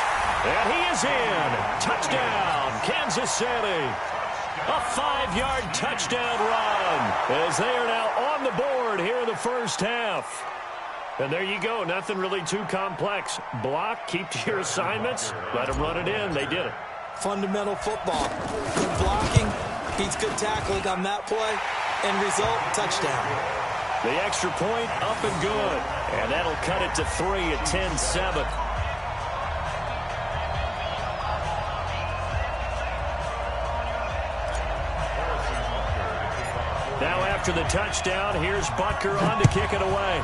And he is in. Touchdown, Kansas City. A 5-yard touchdown run as they are now on the board here in the first half. And there you go. Nothing really too complex. Block, keep to your assignments, let them run it in. They did it. Fundamental football. Good blocking beats good tackling on that play. End result, touchdown. The extra point up and good. And that'll cut it to 3 at 10-7. Now after the touchdown, here's Butker on to kick it away.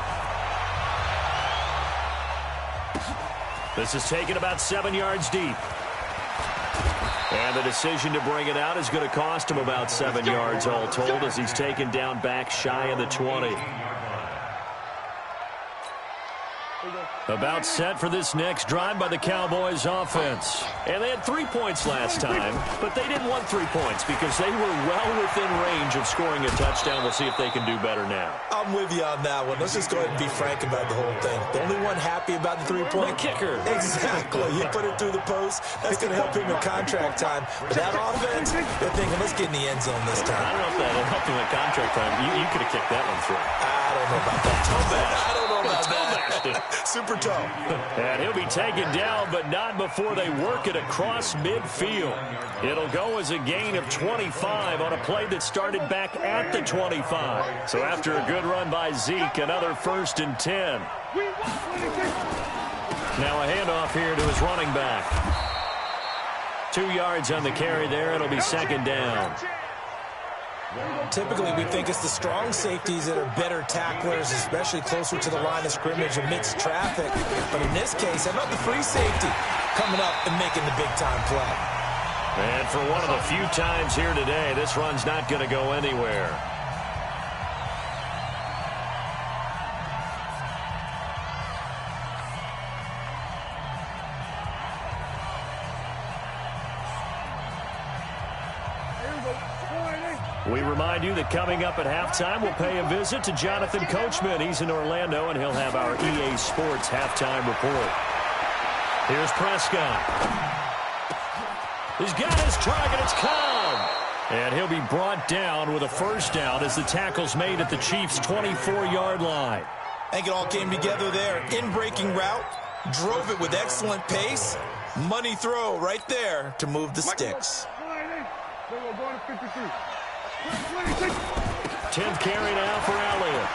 This is taken about 7 yards deep. And the decision to bring it out is going to cost him about 7 yards all told as he's taken down back shy of the 20. About set for this next drive by the Cowboys offense. And they had 3 points last time, but they didn't want 3 points because they were well within range of scoring a touchdown. We'll see if they can do better now. I'm with you on that one. Let's just go ahead and be frank about the whole thing. The only one happy about the 3-point? The kicker. Exactly. You put it through the post. That's going to help him in contract time. But that offense, they're thinking, let's get in the end zone this time. I don't know if that'll help him in contract time. You could have kicked that one through. I don't know about that. I don't know about that. Super toe. And he'll be taken down, but not before they work it across midfield. It'll go as a gain of 25 on a play that started back at the 25. So after a good run by Zeke, another 1st and 10. Now a handoff here to his running back. 2 yards on the carry there. It'll be 2nd down. Typically, we think it's the strong safeties that are better tacklers, especially closer to the line of scrimmage amidst traffic. But in this case, how about the free safety coming up and making the big-time play? And for one of the few times here today, this run's not going to go anywhere. We remind you that coming up at halftime, we'll pay a visit to Jonathan Coachman. He's in Orlando, and he'll have our EA Sports halftime report. Here's Prescott. He's got his target. It's Cobb. And he'll be brought down with a 1st down as the tackle's made at the Chiefs' 24-yard line. I think it all came together there. In-breaking route, drove it with excellent pace. Money throw right there to move the sticks. 10th carry now for Elliott.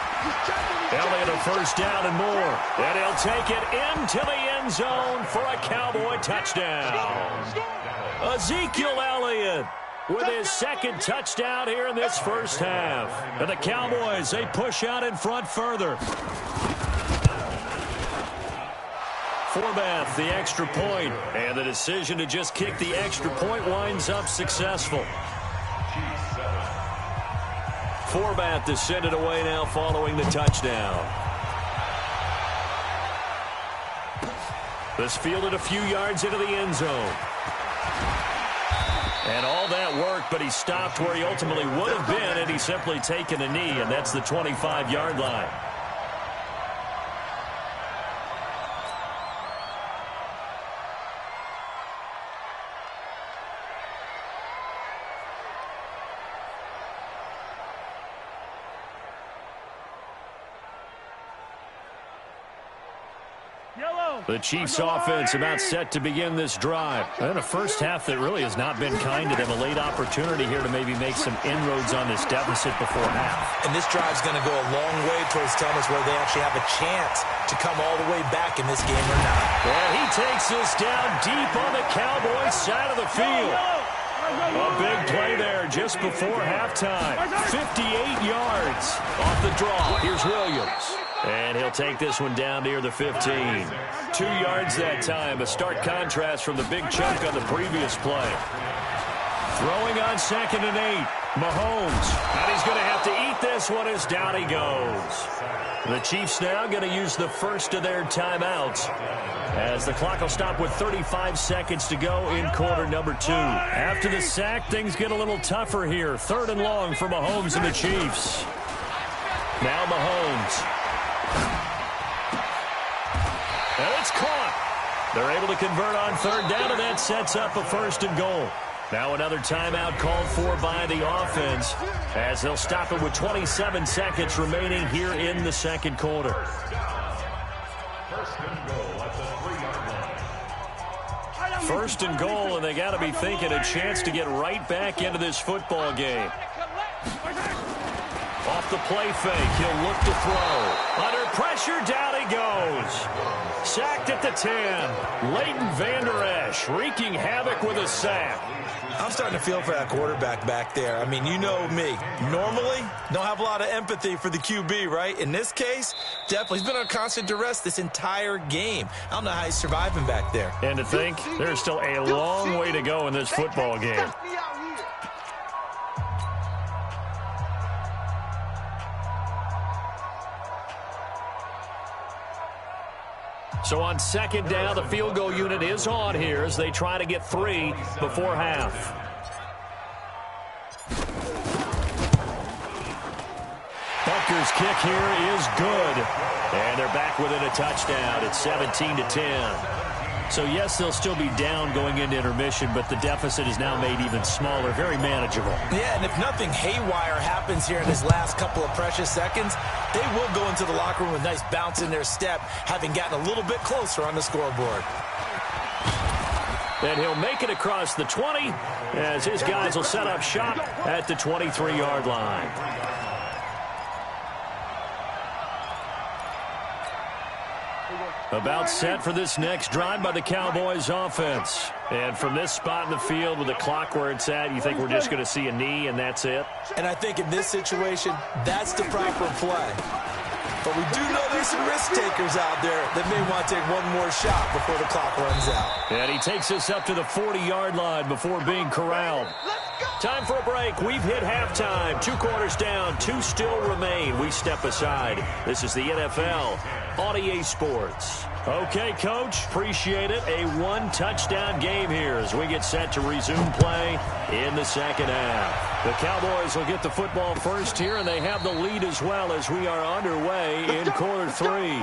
Elliott a 1st down and more. And he'll take it into the end zone for a Cowboy touchdown. Ezekiel Elliott with his 2nd touchdown here in this 1st half. And the Cowboys, they push out in front further. Forbath, the extra point. And the decision to just kick the extra point winds up successful. Forbath to send it away now following the touchdown. This fielded a few yards into the end zone. And all that worked, but he stopped where he ultimately would have been had he simply taken a knee, and that's the 25-yard line. The Chiefs offense about set to begin this drive. And a 1st half that really has not been kind to them. A late opportunity here to maybe make some inroads on this deficit before half. And this drive's going to go a long way towards telling us whether they actually have a chance to come all the way back in this game or not. And he takes this down deep on the Cowboys side of the field. A big play there just before halftime. 58 yards off the draw. Here's Williams. And he'll take this one down near the 15. 2 yards that time. A stark contrast from the big chunk on the previous play. Throwing on 2nd and 8. Mahomes. And he's going to have to eat this one as down he goes. The Chiefs now going to use the 1st of their timeouts as the clock will stop with 35 seconds to go in quarter number 2. After the sack, things get a little tougher here. 3rd and long for Mahomes and the Chiefs. Now Mahomes. And it's caught. They're able to convert on 3rd down, and that sets up a 1st and goal. Now another timeout called for by the offense as they'll stop it with 27 seconds remaining here in the 2nd quarter. 1st and goal at the 3-yard line. 1st and goal, and they got to be thinking a chance to get right back into this football game. Off the play fake, he'll look to throw. Under pressure, down he goes. Sacked at the 10. Leighton Vander Esch wreaking havoc with a sack. I'm starting to feel for that quarterback back there. I mean, you know me. Normally, don't have a lot of empathy for the QB, right? In this case, definitely. He's been on constant duress this entire game. I don't know how he's surviving back there. And to think, there's still a long way to go in this football game. So on second down, the field goal unit is on here as they try to get 3 before half. Butker's kick here is good. And they're back within a touchdown. It's 17-10. So, yes, they'll still be down going into intermission, but the deficit is now made even smaller, very manageable. Yeah, and if nothing haywire happens here in his last couple of precious seconds, they will go into the locker room with a nice bounce in their step, having gotten a little bit closer on the scoreboard. And he'll make it across the 20 as his guys will set up shop at the 23-yard line. About set for this next drive by the Cowboys offense. And from this spot in the field with the clock where it's at, you think we're just going to see a knee and that's it? And I think in this situation, that's the proper play. But we do know there's some risk takers out there that may want to take one more shot before the clock runs out. And he takes us up to the 40-yard line before being corralled. Time for a break. We've hit halftime. 2 quarters down. 2 still remain. We step aside. This is the NFL on EA Sports. Okay, Coach. Appreciate it. A 1-touchdown game here as we get set to resume play in the second half. The Cowboys will get the football first here, and they have the lead as well as we are underway in quarter 3.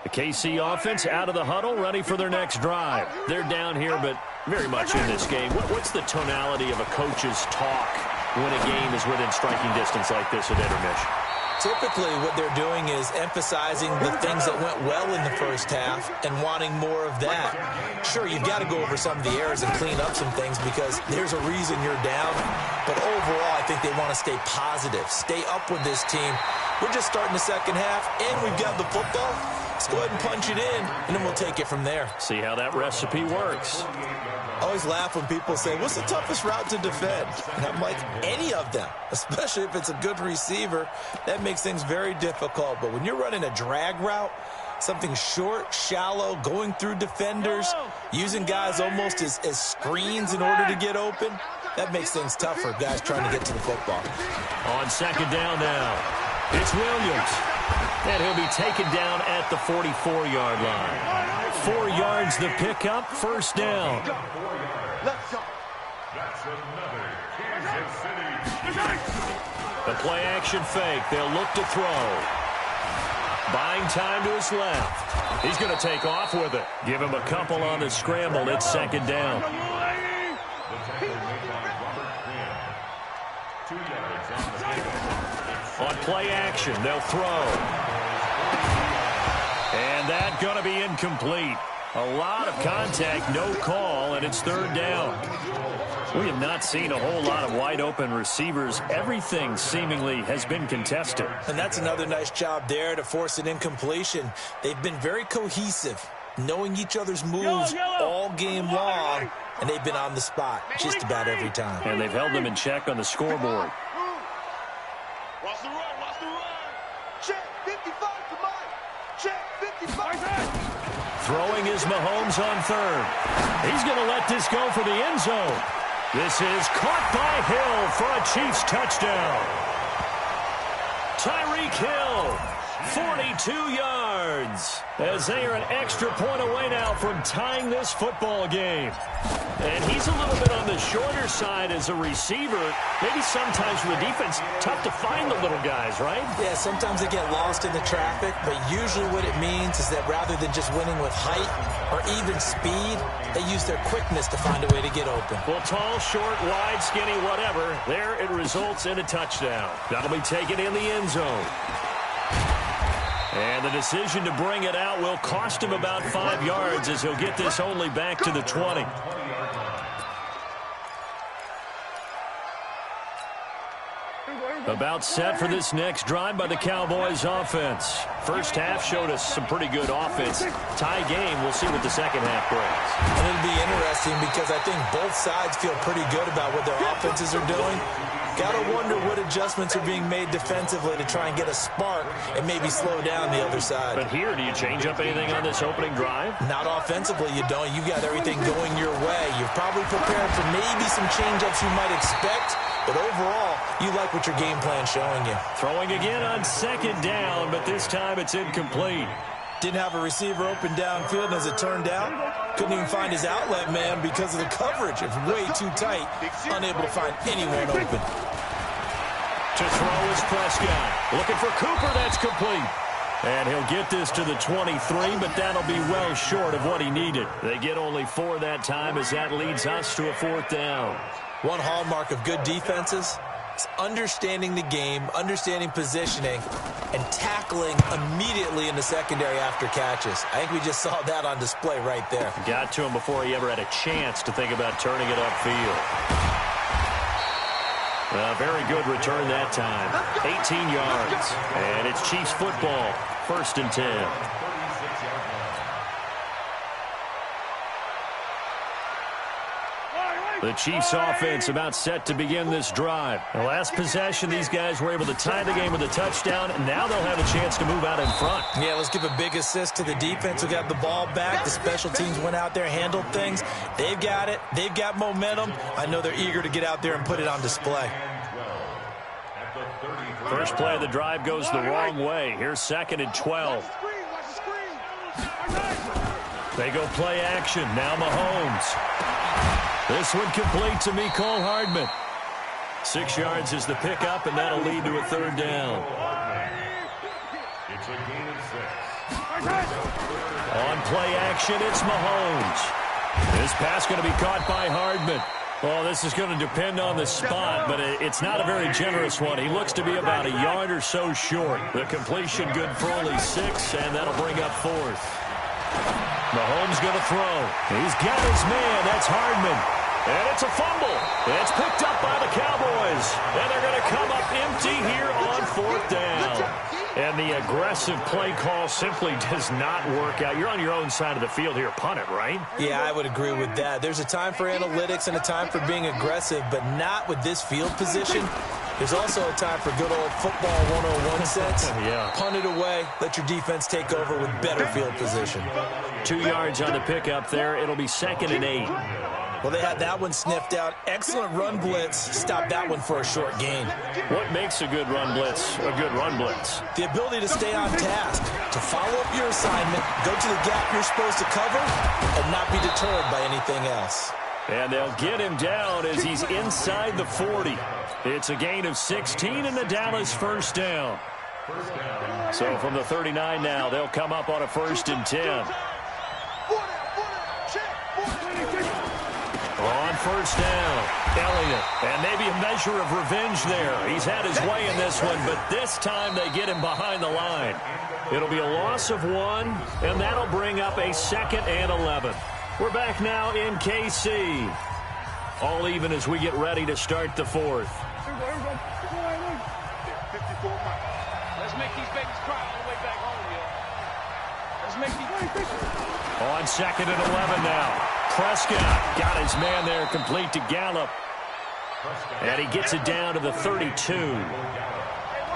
The KC offense out of the huddle, ready for their next drive. They're down here, but very much in this game. What's the tonality of a coach's talk when a game is within striking distance like this at intermission? Typically, what they're doing is emphasizing the things that went well in the first half and wanting more of that. Sure, you've got to go over some of the errors and clean up some things because there's a reason you're down. But overall, I think they want to stay positive, stay up with this team. We're just starting the second half, and we've got the football. Let's go ahead and punch it in, and then we'll take it from there. See how that recipe works. I always laugh when people say, what's the toughest route to defend? And I'm like, any of them, especially if it's a good receiver. That makes things very difficult. But when you're running a drag route, something short, shallow, going through defenders, using guys almost as screens in order to get open, that makes things tough for guys trying to get to the football. On second down now, it's Williams. And he'll be taken down at the 44-yard line. 4 yards the pickup, first down. That's another Kansas City. The play action fake. They'll look to throw. Buying time to his left. He's going to take off with it. Give him a couple on the scramble. It's second down. The tackle made by Robert Quinn. 2 yards on the tackle. On play action, they'll throw. And that going to be incomplete. A lot of contact, no call, and it's third down. We have not seen a whole lot of wide-open receivers. Everything seemingly has been contested. And that's another nice job there to force an incompletion. They've been very cohesive, knowing each other's moves all game long, and they've been on the spot just about every time. And they've held them in check on the scoreboard. Watch the run, watch the run. Check 55, come on. Check 55. Throwing is Mahomes on third. He's going to let this go for the end zone. This is caught by Hill for a Chiefs touchdown. Tyreek Hill, 42 yards, as they are an extra point away now from tying this football game. And he's a little bit on the shorter side as a receiver. Maybe sometimes for the defense, tough to find the little guys, right? Yeah, sometimes they get lost in the traffic, but usually what it means is that rather than just winning with height or even speed, they use their quickness to find a way to get open. Well, tall, short, wide, skinny, whatever, there it results in a touchdown. That'll be taken in the end zone. And the decision to bring it out will cost him about 5 yards as he'll get this only back to the 20. About set for this next drive by the Cowboys offense. First half showed us some pretty good offense. Tie game, we'll see what the second half brings. And it'll be interesting because I think both sides feel pretty good about what their offenses are doing. Gotta wonder what adjustments are being made defensively to try and get a spark and maybe slow down the other side. But here, do you change up anything on this opening drive? Not offensively, you don't. You've got everything going your way. You're probably prepared for maybe some change-ups you might expect, but overall, you like what your game plan's showing you. Throwing again on second down, but this time it's incomplete. Didn't have a receiver open downfield, and as it turned out, couldn't even find his outlet man because of the coverage. It's way too tight, unable to find anyone open. To throw is Prescott. Looking for Cooper, that's complete. And he'll get this to the 23, but that'll be well short of what he needed. They get only 4 that time as that leads us to a 4th down. One hallmark of good defenses is understanding the game, understanding positioning, and tackling immediately in the secondary after catches. I think we just saw that on display right there. Got to him before he ever had a chance to think about turning it upfield. A very good return that time. 18 yards. And it's Chiefs football. 1st and 10. The Chiefs offense about set to begin this drive. The last possession, these guys were able to tie the game with a touchdown, and now they'll have a chance to move out in front. Yeah, let's give a big assist to the defense who got the ball back. The special teams went out there, handled things. They've got it. They've got momentum. I know they're eager to get out there and put it on display. First play of the drive goes the wrong way. Here's 2nd and 12. They go play action. Now Mahomes. This one complete to Mecole Hardman. 6 yards is the pickup, and that'll lead to a 3rd down. It's a gain of 6. On play action, it's Mahomes. This pass going to be caught by Hardman. Well, this is going to depend on the spot, but it's not a very generous one. He looks to be about a yard or so short. The completion good for only 6, and that'll bring up 4th. Mahomes going to throw. He's got his man. That's Hardman. And it's a fumble. It's picked up by the Cowboys. And they're going to come up empty here on 4th down. And the aggressive play call simply does not work out. You're on your own side of the field here. Punt it, right? Yeah, I would agree with that. There's a time for analytics and a time for being aggressive, but not with this field position. There's also a time for good old football 101 sense. Yeah. Punt it away. Let your defense take over with better field position. 2 yards on the pickup there. It'll be 2nd and 8. Well, they had that one sniffed out. Excellent run blitz. Stop that one for a short gain. What makes a good run blitz a good run blitz? The ability to stay on task, to follow up your assignment, go to the gap you're supposed to cover, and not be deterred by anything else. And they'll get him down as he's inside the 40. It's a gain of 16 in the Dallas 1st down. So from the 39 now, they'll come up on a 1st and 10. On 1st down, Elliott. And maybe a measure of revenge there. He's had his way in this one, but this time they get him behind the line. It'll be a loss of 1, and that'll bring up a 2nd and 11. We're back now in KC. All even as we get ready to start the 4th. 54 miles. Let's make these babies cry all the way back home, yo. Let's make these babies. On 2nd and 11 now. Prescott got his man there, complete to Gallup. And he gets it down to the 32.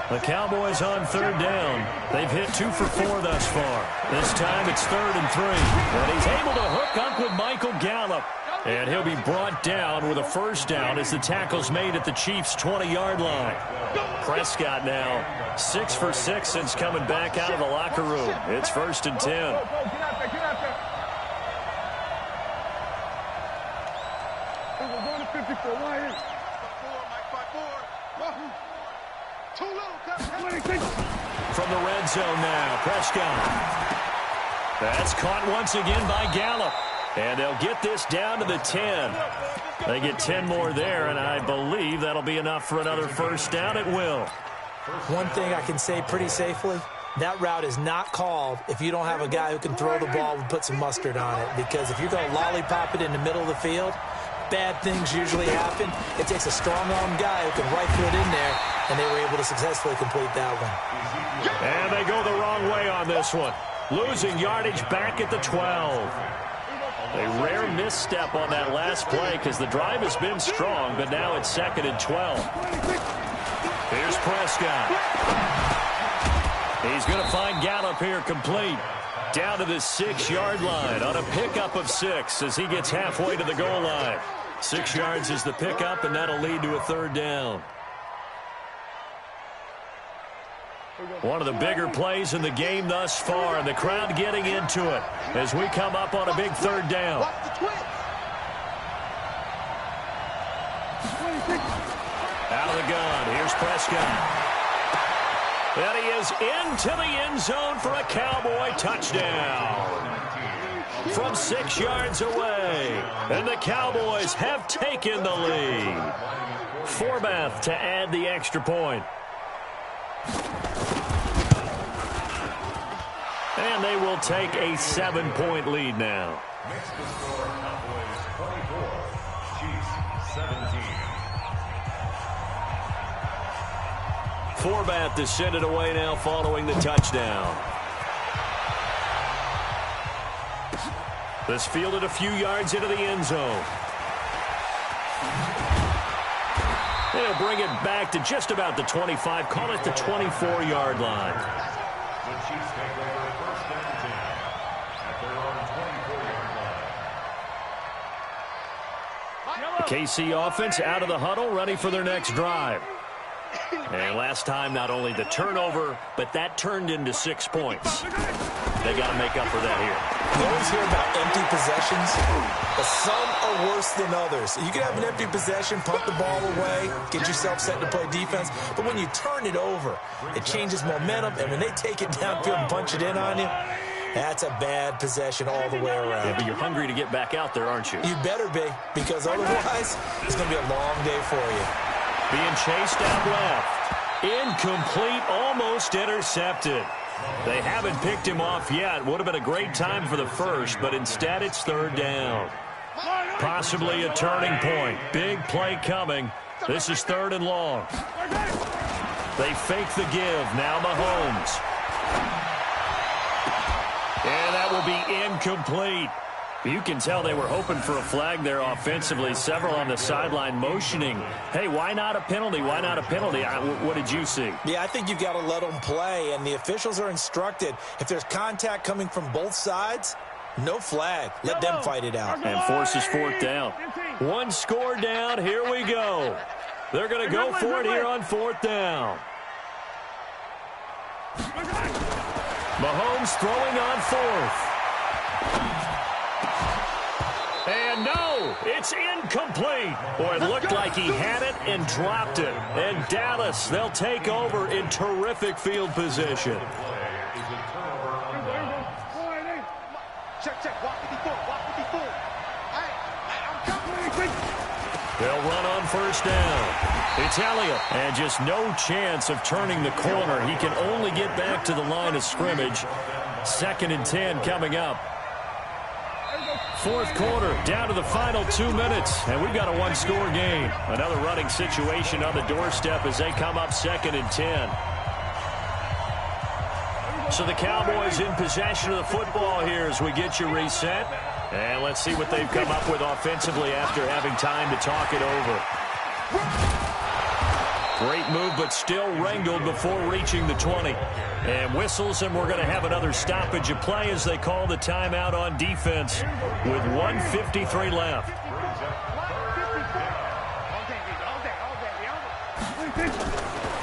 The Cowboys on 3rd down. They've hit 2 for 4 thus far. This time it's 3rd and 3. And he's able to hook up with Michael Gallup. And he'll be brought down with a 1st down as the tackle's made at the Chiefs' 20-yard line. Prescott now 6 for 6 since coming back out of the locker room. It's 1st and 10. From the red zone now, Prescott. That's caught once again by Gallup. And they'll get this down to the 10. They get 10 more there, and I believe that'll be enough for another 1st down. It will. One thing I can say pretty safely, that route is not called if you don't have a guy who can throw the ball and put some mustard on it. Because if you're going to lollipop it in the middle of the field, bad things usually happen. It takes a strong-arm guy who can rifle it in there, and they were able to successfully complete that one. And they go the wrong way on this one. Losing yardage back at the 12. A rare misstep on that last play because the drive has been strong, but now it's 2nd and 12. Here's Prescott. He's going to find Gallup here complete. Down to the 6-yard line on a pickup of 6 as he gets halfway to the goal line. 6 yards is the pickup, and that'll lead to a 3rd down. One of the bigger plays in the game thus far, and the crowd getting into it as we come up on a big 3rd down. Out of the gun, here's Prescott. And he is into the end zone for a Cowboy touchdown. From 6 yards away, and the Cowboys have taken the lead. Forbath to add the extra point. And they will take a 7-point lead now. Next to score, Cowboys 24, Chiefs 17. Forbath to send it away now following the touchdown. This fielded a few yards into the end zone. They'll bring it back to just about the 25, call it the 24-yard line. The Chiefs take over 1st and 10 at their own 24-yard line. The KC offense out of the huddle, ready for their next drive. And last time, not only the turnover, but that turned into 6 points. They got to make up for that here. You always hear about empty possessions, but some are worse than others. You can have an empty possession, punt the ball away, get yourself set to play defense, but when you turn it over, it changes momentum, and when they take it downfield and punch it in on you, that's a bad possession all the way around. Yeah, but you're hungry to get back out there, aren't you? You better be, because otherwise, it's going to be a long day for you. Being chased out left. Incomplete, almost intercepted. They haven't picked him off yet. Would have been a great time for the first, but instead it's 3rd down. Possibly a turning point. Big play coming. This is 3rd and long. They fake the give. Now Mahomes. And that will be incomplete. You can tell they were hoping for a flag there offensively. Several on the sideline motioning, hey, why not a penalty? Why not a penalty? What did you see? Yeah, I think you've got to let them play, and the officials are instructed. If there's contact coming from both sides, no flag. Let them fight it out. And forces 4th down. 1 score down. Here we go. They're going to go for it here on 4th down. Mahomes throwing on 4th. And no, it's incomplete. Boy, it looked like he had it and dropped it. And Dallas, they'll take over in terrific field position. They'll run on 1st down. It's Elliott. And just no chance of turning the corner. He can only get back to the line of scrimmage. 2nd and 10 coming up. 4th quarter, down to the final 2 minutes, and we've got a 1-score game. Another running situation on the doorstep as they come up 2nd and 10. So the Cowboys in possession of the football here as we get you reset. And let's see what they've come up with offensively after having time to talk it over. Great move, but still wrangled before reaching the 20. And whistles, and we're going to have another stoppage of play as they call the timeout on defense with 1:53 left.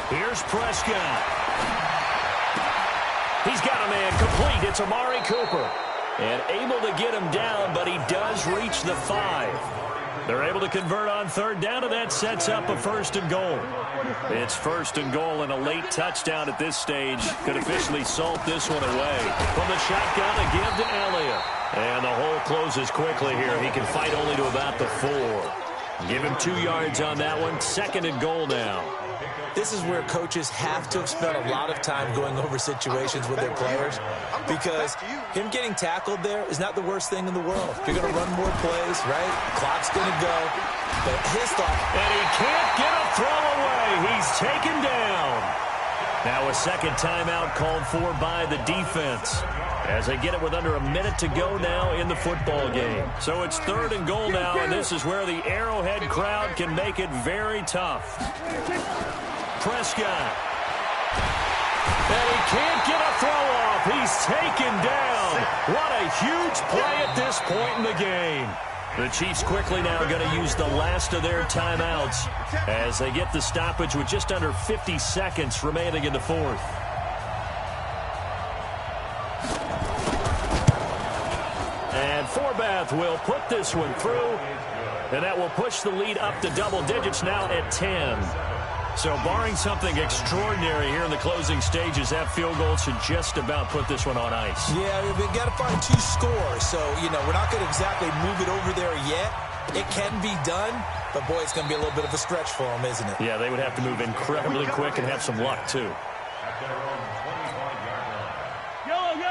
Here's Prescott. He's got a man complete. It's Amari Cooper. And able to get him down, but he does reach the 5. They're able to convert on 3rd down, and that sets up a 1st and goal. It's 1st and goal, and a late touchdown at this stage could officially salt this one away. From the shotgun, a give to Elliott. And the hole closes quickly here. He can fight only to about the 4. Give him 2 yards on that one. 2nd and goal now. This is where coaches have to have spent a lot of time going over situations with their players, because him getting tackled there is not the worst thing in the world. You're going to run more plays, right? Clock's going to go. But his thought... And he can't get a throw away. He's taken down. Now a second timeout called for by the defense, as they get it with under a minute to go now in the football game. So it's 3rd and goal now, and this is where the Arrowhead crowd can make it very tough. Prescott. And he can't get a throw off. He's taken down. What a huge play at this point in the game. The Chiefs quickly now going to use the last of their timeouts as they get the stoppage with just under 50 seconds remaining in the 4th. And Forbath will put this one through, and that will push the lead up to double digits now at 10. So barring something extraordinary here in the closing stages, that field goal should just about put this one on ice. Yeah, we've got to find 2 scores. So, we're not going to exactly move it over there yet. It can be done, but, boy, it's going to be a little bit of a stretch for them, isn't it? Yeah, they would have to move incredibly quick and have some luck, too.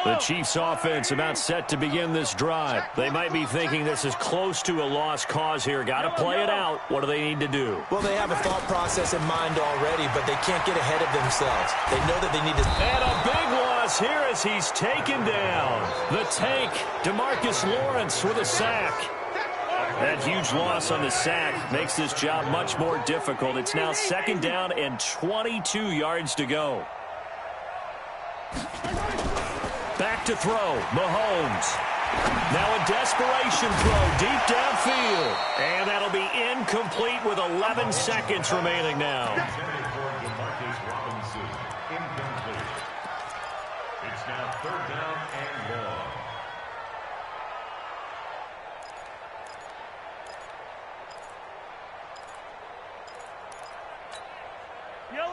The Chiefs offense about set to begin this drive. They might be thinking this is close to a lost cause here. Got to play it out. What do they need to do? Well, they have a thought process in mind already, but they can't get ahead of themselves. They know that they need to... And a big loss here as he's taken down. The tank, DeMarcus Lawrence with a sack. That huge loss on the sack makes this job much more difficult. It's now 2nd down and 22 yards to go. Back to throw, Mahomes. Now a desperation throw deep downfield. And that'll be incomplete with 11 seconds remaining now. It's now 3rd down and long.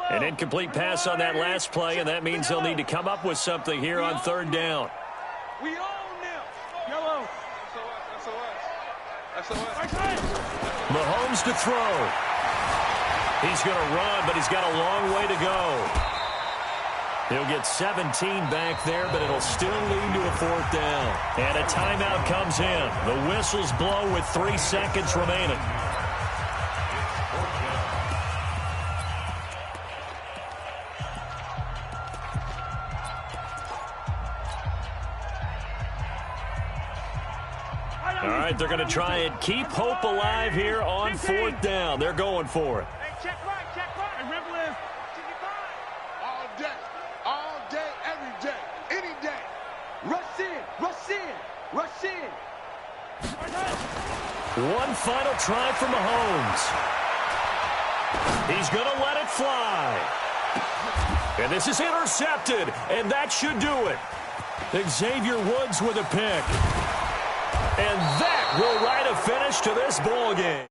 An incomplete pass on that last play, and that means they'll need to come up with something here on 3rd down. We own them. Yellow. Mahomes to throw. He's going to run, but he's got a long way to go. He'll get 17 back there, but it'll still lead to a 4th down. And a timeout comes in. The whistles blow with 3 seconds remaining. All right, they're going to try and keep hope alive here on 4th down. They're going for it. Hey, check right. And Ripple is 65. All day, every day, any day. Rush in. One final try for Mahomes. He's going to let it fly. And this is intercepted, and that should do it. Xavier Woods with a pick. And that will write a finish to this ball game.